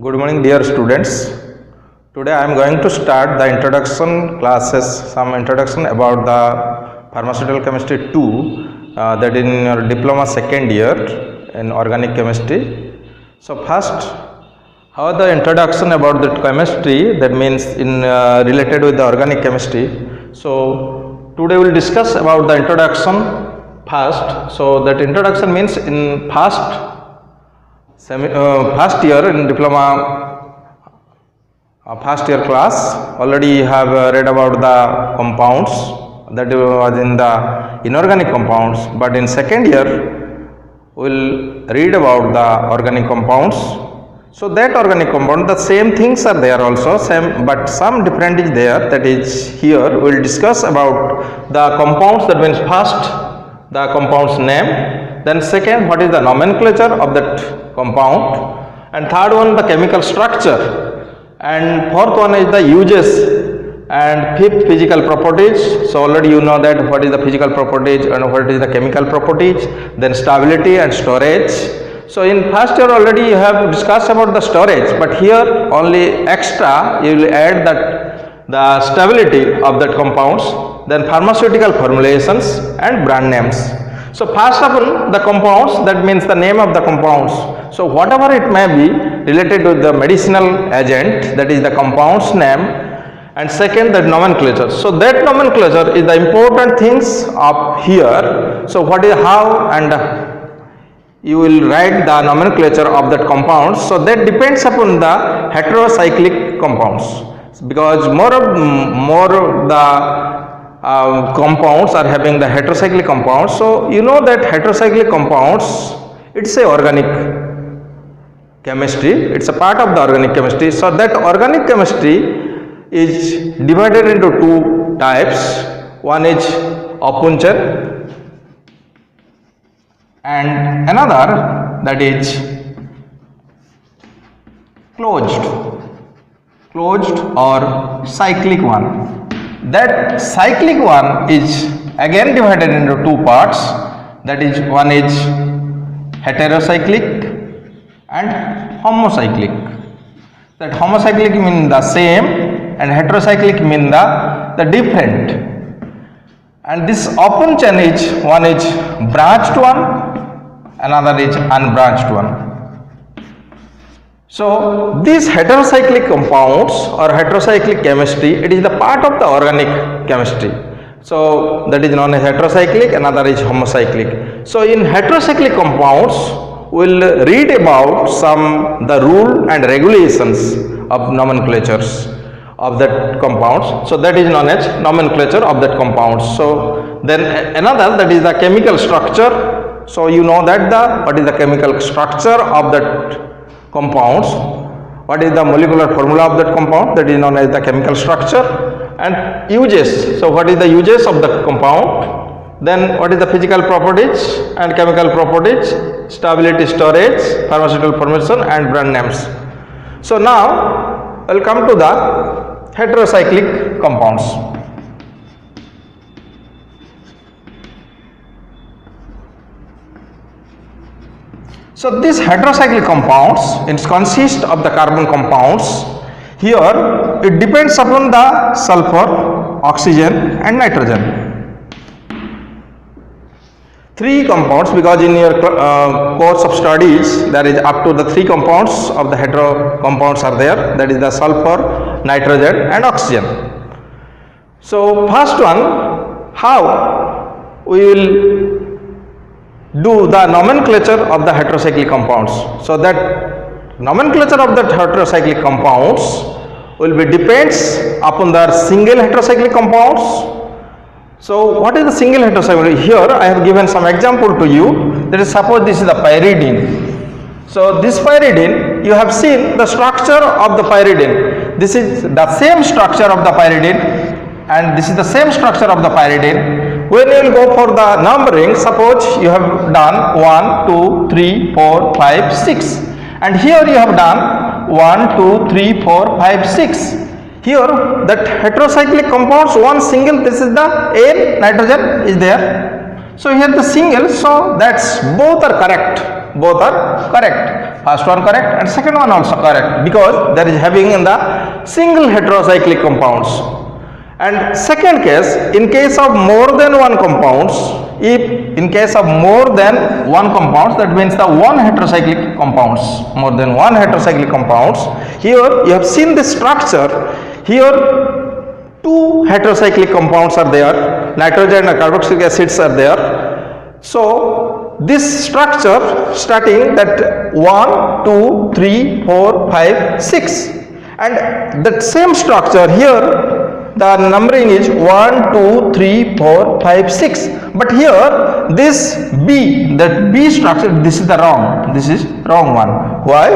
Good morning, dear students. Today I am going to start the introduction classes, some introduction about the pharmaceutical chemistry 2, that in your diploma second year in organic chemistry. So first, how the introduction about the chemistry, that means in related with the organic chemistry. So today we will discuss about the introduction first. So that introduction means in first year in diploma first year class already you have read about the compounds, that was in the inorganic compounds, but in second year we will read about the organic compounds. So that organic compound, the same things are there also, same, but some different is there, that is here we will discuss about the compounds, that means first the compound's name, then second what is the nomenclature of that compound, and third one the chemical structure, and fourth one is the uses, and fifth physical properties. So already you know that what is the physical properties and what is the chemical properties, then stability and storage. So in first year already you have discussed about the storage, but here only extra you will add that the stability of that compounds, then pharmaceutical formulations and brand names. So first of all the compounds, that means the name of the compounds. So whatever it may be related with the medicinal agent, that is the compound's name, and second the nomenclature. So that nomenclature is the important things up here. So what is how and you will write the nomenclature of that compounds. So that depends upon the heterocyclic compounds, because more the compounds are having the heterocyclic compounds. So you know that heterocyclic compounds, it's a organic chemistry, it's a part of the organic chemistry. So that organic chemistry is divided into two types. One is open chain and another that is closed or cyclic one. That cyclic one is again divided into two parts, that is one is heterocyclic and homocyclic. That homocyclic means the same and heterocyclic means the different. And this open chain is one is branched one, another is unbranched one. So these heterocyclic compounds or heterocyclic chemistry, it is the part of the organic chemistry. So that is known as heterocyclic, another is homocyclic. So in heterocyclic compounds we will read about some the rule and regulations of nomenclatures of that compounds. So that is known as nomenclature of that compounds. So then another, that is the chemical structure. So you know that what is the chemical structure of that compounds, what is the molecular formula of that compound, that is known as the chemical structure, and uses. So what is the uses of the compound, then what is the physical properties and chemical properties, stability, storage, pharmaceutical formulation and brand names. So now I will come to the heterocyclic compounds. So these heterocyclic compounds, it consists of the carbon compounds. Here it depends upon the sulfur, oxygen and nitrogen. Three compounds, because in your course of studies there is up to the three compounds of the hetero compounds are there, that is the sulfur, nitrogen and oxygen. So first one, how we will do the nomenclature of the heterocyclic compounds. So that nomenclature of the heterocyclic compounds will be depends upon the single heterocyclic compounds. So what is the single heterocyclic? Here I have given some example to you. That is, suppose this is the pyridine. So this pyridine, you have seen the structure of the pyridine. This is the same structure of the pyridine and this is the same structure of the pyridine. When you will go for the numbering, suppose you have done 1, 2, 3, 4, 5, 6, and here you have done 1, 2, 3, 4, 5, 6. Here that heterocyclic compounds, one single, this is the N, nitrogen is there. So here the single, so that's both are correct. First one correct and second one also correct, because there is having in the single heterocyclic compounds. And second case, in case of more than one compounds, if in case of more than one compounds, that means the one heterocyclic compounds, more than one heterocyclic compounds. Here you have seen the structure. Here two heterocyclic compounds are there, nitrogen and carboxylic acids are there. So this structure starting that 1, 2, 3, 4, 5, 6, and that same structure here the numbering is 1, 2, 3, 4, 5, 6. But here this B, that B structure, this is the wrong. This is wrong one. Why?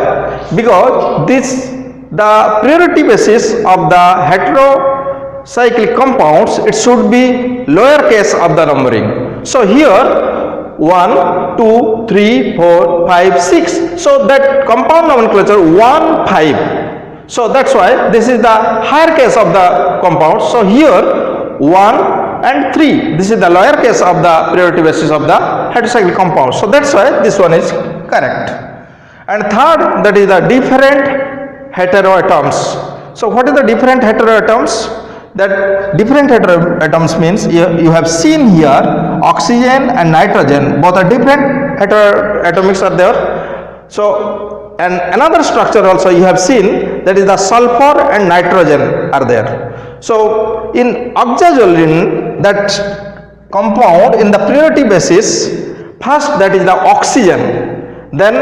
Because this the priority basis of the heterocyclic compounds, it should be lower case of the numbering. So here 1, 2, 3, 4, 5, 6. So that compound nomenclature 1, 5. So that's why this is the higher case of the compound. So here 1 and 3, this is the lower case of the priority basis of the heterocyclic compound. So that's why this one is correct. And third, that is the different heteroatoms. So what is the different heteroatoms? That different heteroatoms means you have seen here oxygen and nitrogen, both are different heteroatomics are there. So and another structure also you have seen, that is the sulfur and nitrogen are there. So in oxazolone, that compound in the priority basis, first that is the oxygen, then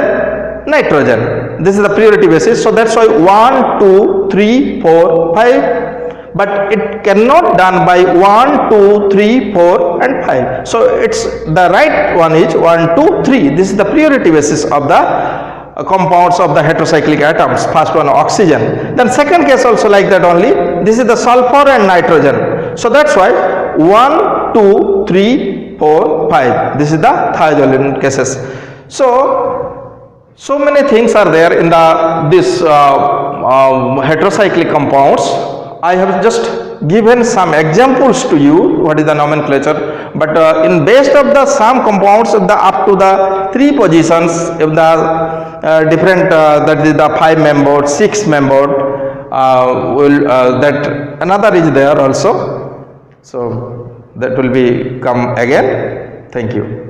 nitrogen. This is the priority basis. So that's why 1, 2, 3, 4, 5. But it cannot done by 1, 2, 3, 4 and 5. So it's the right one is 1, 2, 3. This is the priority basis of the compounds of the heterocyclic atoms. First one oxygen, then second case also like that only. This is the sulfur and nitrogen. So that's why 1, 2, 3, 4, 5. This is the thiazolone cases. So many things are there in the this heterocyclic compounds. I have just given some examples to you what is the nomenclature, but in based of the some compounds the up to the 3 positions, if the different that is the 5 membered, 6 membered, will that another is there also. So that will be come again. Thank you.